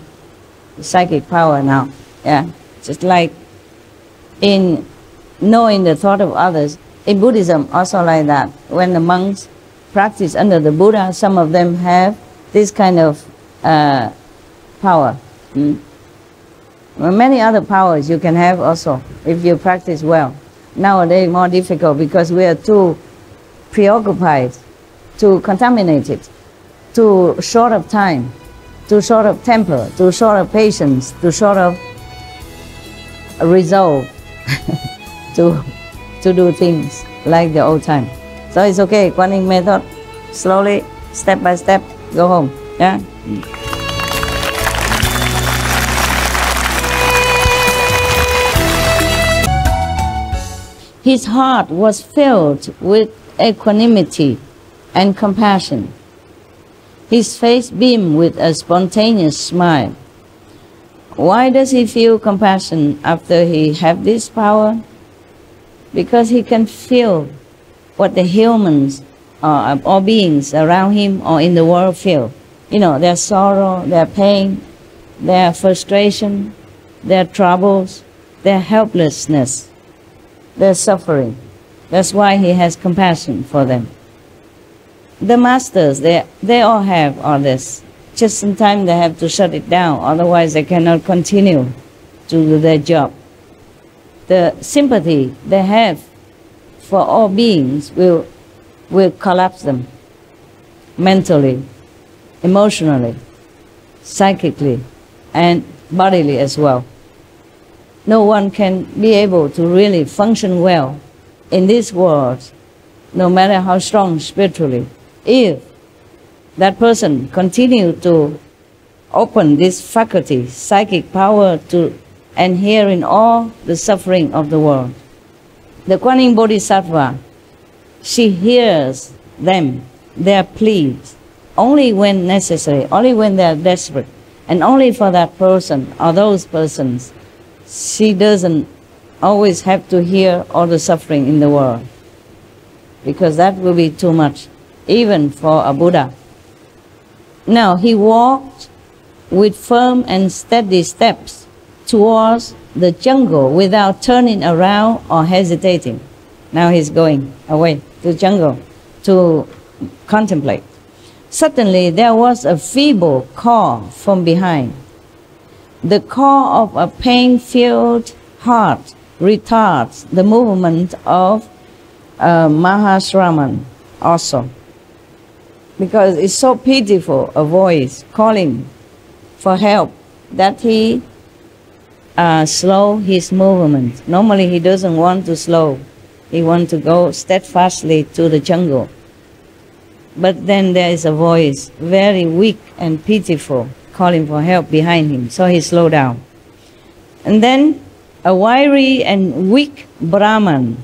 psychic power now, yeah, just like in knowing the thought of others. In Buddhism, also like that. When the monks practice under the Buddha, some of them have this kind of power. Well, many other powers you can have also, if you practice well. Nowadays, more difficult because we are too preoccupied, too contaminated, too short of time, too short of temper, too short of patience, too short of resolve to do things like the old time. So it's okay, Kuan method, slowly, step by step, go home. Yeah. His heart was filled with equanimity and compassion. His face beamed with a spontaneous smile. Why does he feel compassion after he have this power? Because he can feel what the humans or beings around him or in the world feel. You know, their sorrow, their pain, their frustration, their troubles, their helplessness, their suffering. That's why he has compassion for them. The masters, they all have all this. Just sometimes they have to shut it down, otherwise they cannot continue to do their job. The sympathy they have for all beings will collapse them mentally, emotionally, psychically, and bodily as well. No one can be able to really function well in this world, no matter how strong spiritually, if that person continue to open this faculty, psychic power to adhere in all the suffering of the world. The Kuan Yin Bodhisattva, she hears them, their pleas, only when necessary, only when they are desperate, and only for that person or those persons. She doesn't always have to hear all the suffering in the world, because that will be too much, even for a Buddha. Now, he walked with firm and steady steps towards the jungle without turning around or hesitating. Now he's going away to the jungle to contemplate. Suddenly, there was a feeble call from behind. The call of a pain-filled heart retards the movement of Mahashraman also, because it's so pitiful, a voice calling for help, that he slow his movement. Normally he doesn't want to slow. He wants to go steadfastly to the jungle. But then there is a voice, very weak and pitiful, calling for help behind him, so he slowed down. And then a wiry and weak Brahman,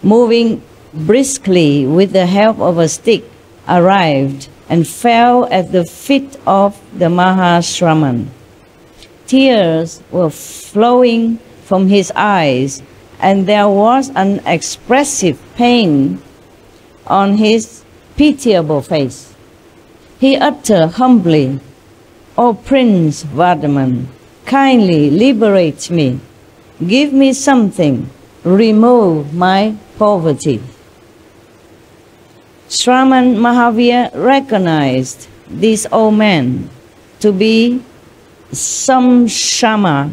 moving briskly with the help of a stick, arrived and fell at the feet of the Mahashraman. Tears were flowing from his eyes, and there was an expressive pain on his pitiable face. He uttered humbly, "O Prince Vardhaman, kindly liberate me. Give me something. Remove my poverty." Shraman Mahavira recognized this old man to be Samshama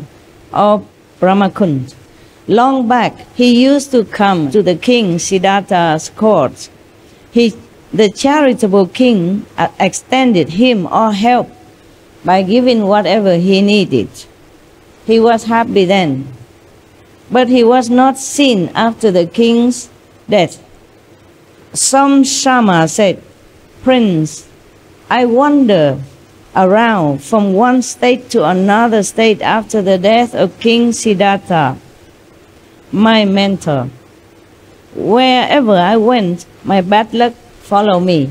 of Brahmakund. Long back, he used to come to the king Siddhartha's court. The charitable king extended him all help by giving whatever he needed. He was happy then, but he was not seen after the king's death. Samshama said, "Prince, I wander around from one state to another state after the death of King Siddhartha, my mentor. Wherever I went, my bad luck followed me.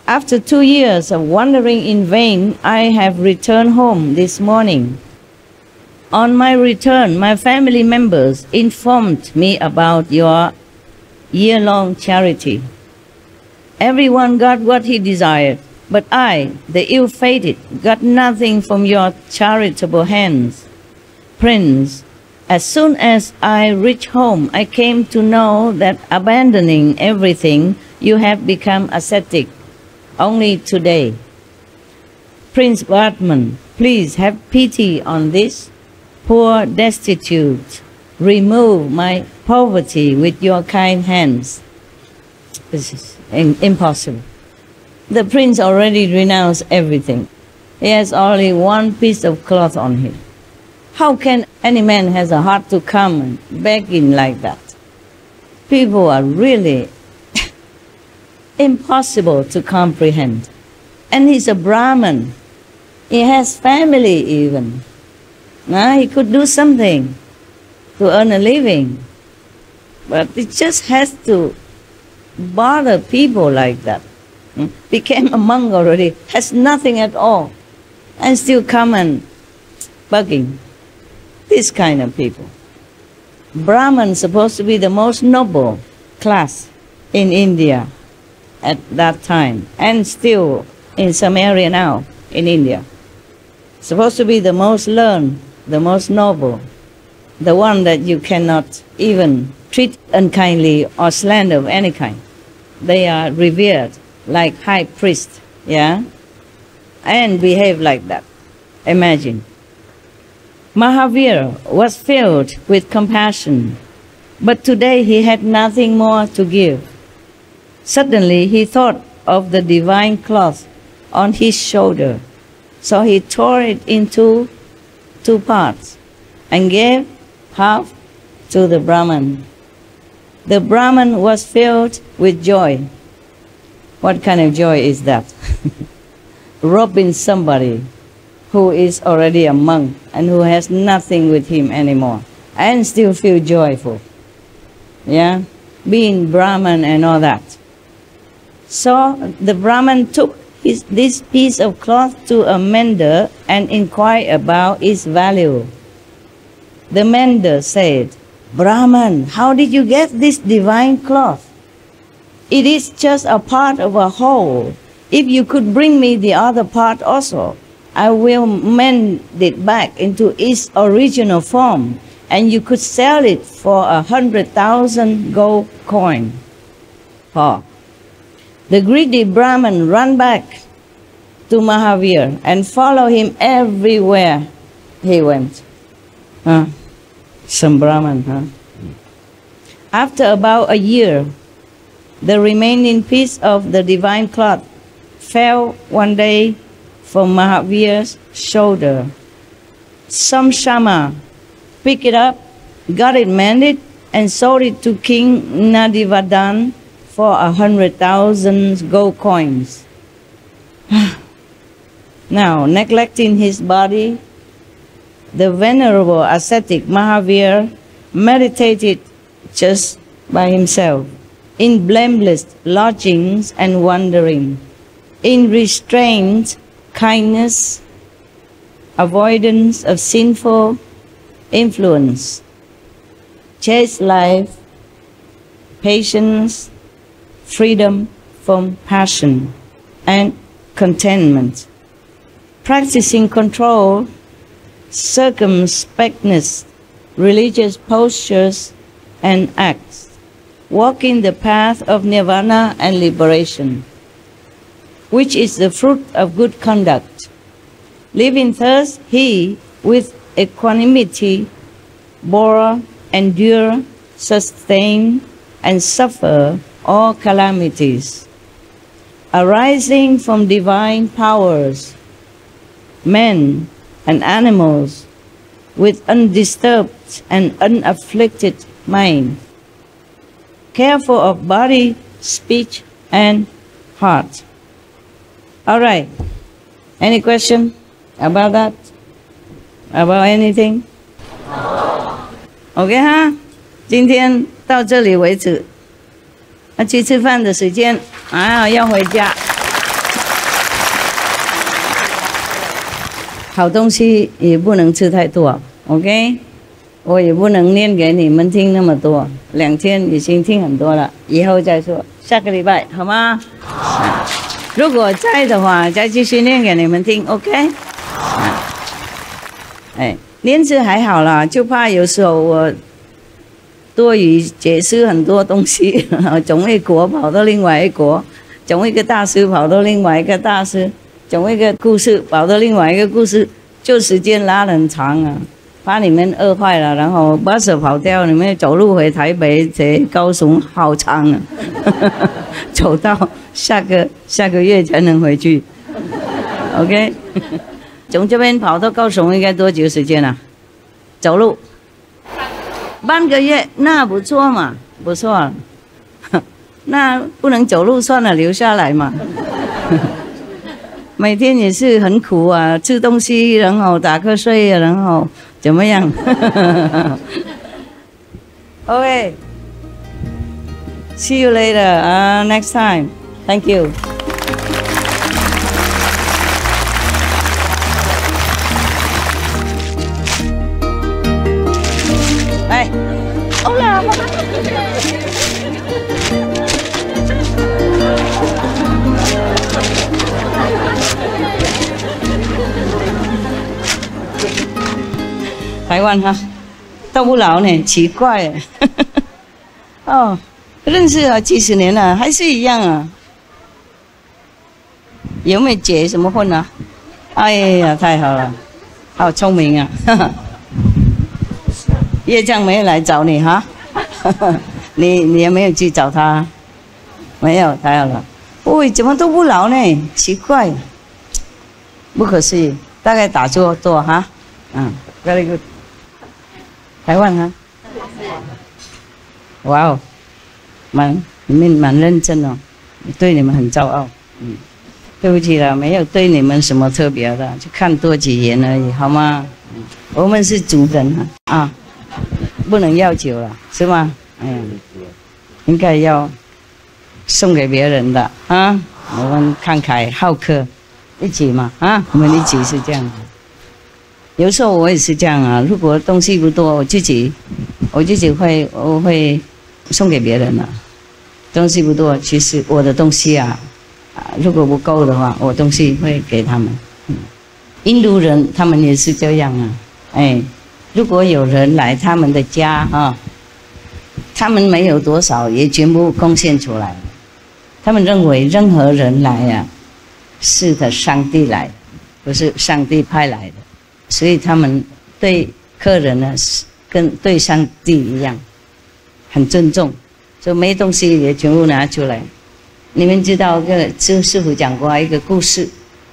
After 2 years of wandering in vain, I have returned home this morning. On my return, my family members informed me about your year-long charity. Everyone got what he desired, but I, the ill-fated, got nothing from your charitable hands. Prince, as soon as I reached home, I came to know that abandoning everything, you have become ascetic only today. Prince Vardhaman, please have pity on this poor destitute. Remove my poverty with your kind hands." This is impossible. The prince already renounced everything. He has only one piece of cloth on him. How can any man has a heart to come and beg in like that? People are really impossible to comprehend. And he's a Brahman. He has family even. Now he could do something to earn a living. But it just has to bother people like that. Became a monk already, has nothing at all, and still come and bugging. This kind of people. Brahman supposed to be the most noble class in India at that time, and still in some area now in India. Supposed to be the most learned, the most noble, the one that you cannot even treat unkindly or slander of any kind. They are revered like high priest, yeah, and behave like that. Imagine. Mahavira was filled with compassion, but today he had nothing more to give. Suddenly he thought of the divine cloth on his shoulder, so he tore it into 2 parts and gave half to the Brahman. The Brahman was filled with joy. What kind of joy is that? Robbing somebody who is already a monk and who has nothing with him anymore, and still feel joyful. Yeah? Being Brahman and all that. So the Brahman took this piece of cloth to a mender and inquired about its value. The mender said, "Brahman, how did you get this divine cloth? It is just a part of a whole. If you could bring me the other part also, I will mend it back into its original form, and you could sell it for 100,000 gold coin." Oh. The greedy Brahman ran back to Mahavira and followed him everywhere he went. Some Brahman, huh? After about a year, the remaining piece of the divine cloth fell one day from Mahavira's shoulder. Some Shama picked it up, got it mended, and sold it to King Nadivadan for 100,000 gold coins. Now, neglecting his body, the venerable ascetic Mahavira meditated just by himself, in blameless lodgings and wandering, in restraint, kindness, avoidance of sinful influence, chaste life, patience, freedom from passion, and contentment, practicing control, circumspectness, religious postures and acts, walking the path of nirvana and liberation, which is the fruit of good conduct. Living thus, he, with equanimity, bore, endure, sustain, and suffer all calamities arising from divine powers, men and animals, with undisturbed and unafflicted mind, careful of body, speech, and heart. All right. Any question about that? About anything? OK 哈，今天到这里为止。去吃饭的时间啊，要回家。好东西也不能吃太多 ，OK？ 我也不能念给你们听那么多，2天已经听很多了，以后再说，下个礼拜好吗？如果在的话，再继续念给你们听 ，OK？ 哎，念字还好啦，就怕有时候我多余解释很多东西，从一国跑到另外一国，从一个大师跑到另外一个大师，从一个故事跑到另外一个故事，就时间拉得很长啊，把你们饿坏了，然后巴士跑掉，你们走路回台北、高雄好长啊，走到下个月才能回去 ，OK？ 从这边跑到高雄应该多久时间啊？走路半个月，那不错嘛，不错。那不能走路算了，留下来嘛。每天也是很苦啊，吃东西，然后打瞌睡，然后怎么样？OK， see you later. Next time. Thank you. 台湾哈，都不老呢，奇怪耶。哦，认识了几十年了，还是一样啊。有没有结什么婚啊？哎呀，太好了，好聪明啊！业障没有来找你哈？你有没有去找他？没有，太好了。喂，怎么都不老呢？奇怪，不可思议。大概打坐哈，very good。台湾哈，哇哦，你们蛮认真哦，对你们很骄傲。对不起了，没有对你们什么特别的，就看多几眼而已，好吗？我们是族人啊，不能要求了，是吗？应该要送给别人的啊。我们慷慨好客，一起嘛我们一起是这样的。有时候我也是这样啊，如果东西不多，我自己会送给别人了。东西不多，其实我的东西如果不够的话，我东西会给他们。印度人他们也是这样如果有人来他们的家他们没有多少，也全部贡献出来。他们认为任何人来是的上帝来的，不是上帝派来的，所以他们对客人呢跟对上帝一样，很尊重，就没东西也全部拿出来。你们知道师父讲过一个故事，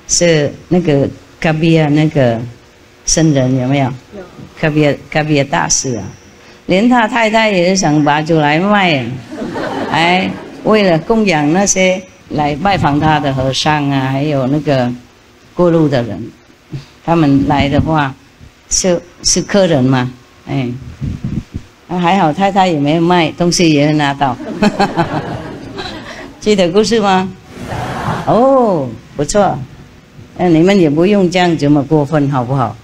是那个嘎比亚那个僧人有没有？嘎比亚大师连他太太也想拔出来卖为了供养那些来拜访他的和尚还有那个过路的人，他们来的话是客人嘛，还好太太也没有卖，东西也拿到。记得故事吗？哦，不错。你们也不用这样这么过分，好不好？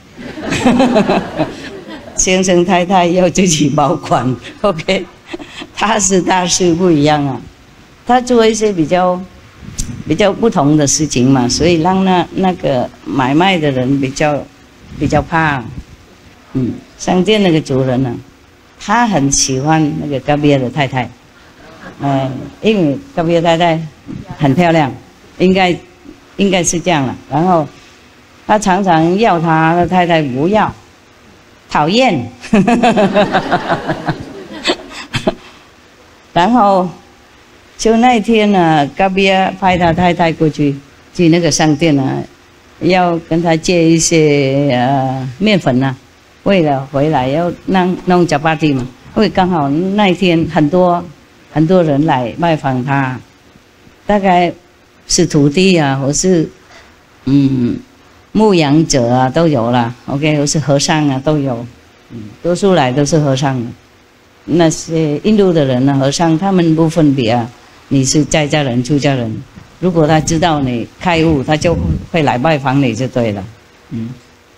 先生太太要自己保管 ，OK。他是大师不一样他做一些比较不同的事情嘛，所以让那个买卖的人比较怕。商店那个主人他很喜欢那个嘎比亚的太太。因为嘎比亚太太很漂亮，应该是这样了。然后他常常要他的太太不要，讨厌。然后就那一天嘎比亚派他太太过去那个商店要跟他借一些面粉为了回来要弄chapati嘛，因为刚好那一天很多人来拜访他，大概是徒弟或是牧羊者都有了 ，OK， 或是和尚都有，多数来都是和尚。那些印度的人和尚他们不分别你是在家人出家人，如果他知道你开悟，他就会来拜访你就对了。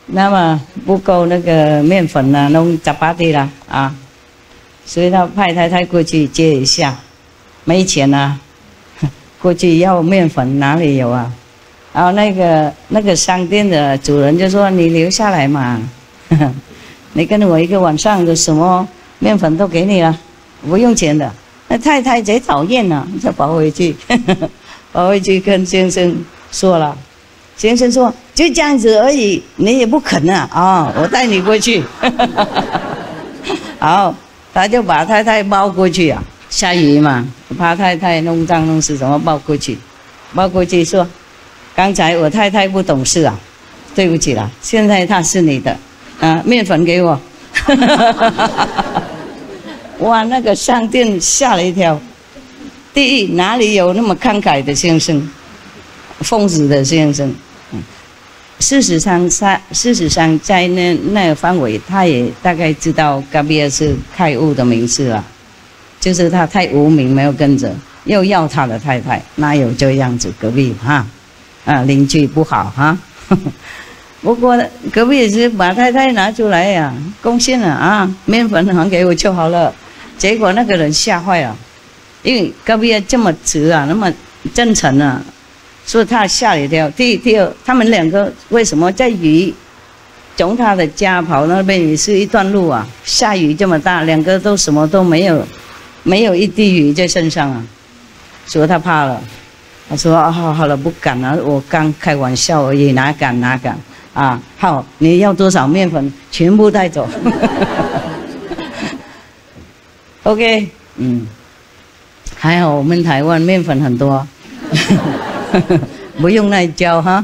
那么不够那个面粉弄chapati啦所以他派太太过去借一下，没钱过去要面粉哪里有然后那个商店的主人就说：“你留下来嘛，你跟我一个晚上的什么面粉都给你了，不用钱的。”那太太贼讨厌就跑回去，跑回去跟先生说了。先生说：“就这样子而已，你也不肯我带你过去。”好。他就把太太抱过去下雨嘛，怕太太弄脏弄湿，怎么抱过去？抱过去说：“刚才我太太不懂事对不起了，现在她是你的面粉给我。”哇，那个商店吓了一跳。第一，哪里有那么慷慨的先生，疯子的先生？事实上，在那个范围，他也大概知道嘎比亚是开悟的名字了，就是他太无名，没有跟着，又要他的太太，哪有这样子？隔壁邻居不好不过隔壁也是把太太拿出来贡献了面粉还给我就好了。结果那个人吓坏了，因为嘎比亚这么直那么真诚所以他吓了一跳。第二，他们两个为什么在雨从他的家跑那边也是一段路啊，下雨这么大，两个都什么都没有，没有一滴雨在身上啊，所以他怕了。他说：“啊，好了，不敢了，我刚开玩笑而已，哪敢啊！好，你要多少面粉，全部带走。OK， 还好我们台湾面粉很多，不用那教哈。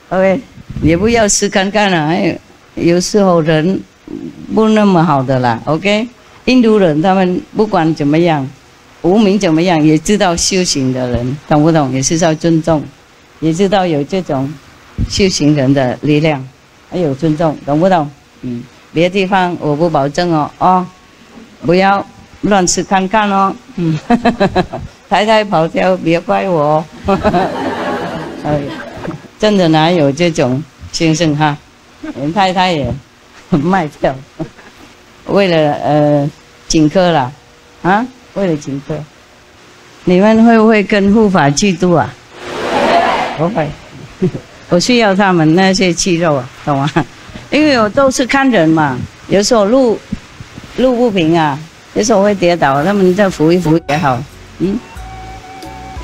OK， 也不要试看看啊，有时候人不那么好的啦。OK， 印度人他们不管怎么样。”无名怎么样，也知道修行的人，懂不懂？也是要尊重，也知道有这种修行人的力量，还有尊重，懂不懂？别的地方我不保证哦，不要乱吃看看哦，太太跑掉别怪我哦。真的哪有这种先生哈？连太太也卖掉，为了请客啦，啊？为了请客，你们会不会跟护法嫉妒啊？不会，我需要他们那些肌肉啊，懂吗？因为我都是看人嘛，有时候路不平啊，有时候会跌倒，他们再扶一扶也好。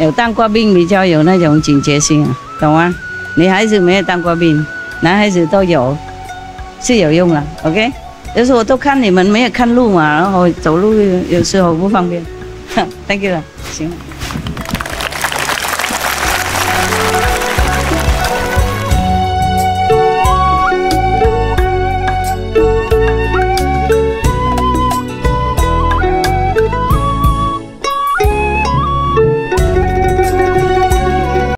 有当过兵比较有那种警觉性啊，懂吗？女孩子没有当过兵，男孩子都有，是有用了。OK。有时候我都看你们没有看路嘛，然后走路有时候不方便。Thank you 了，行。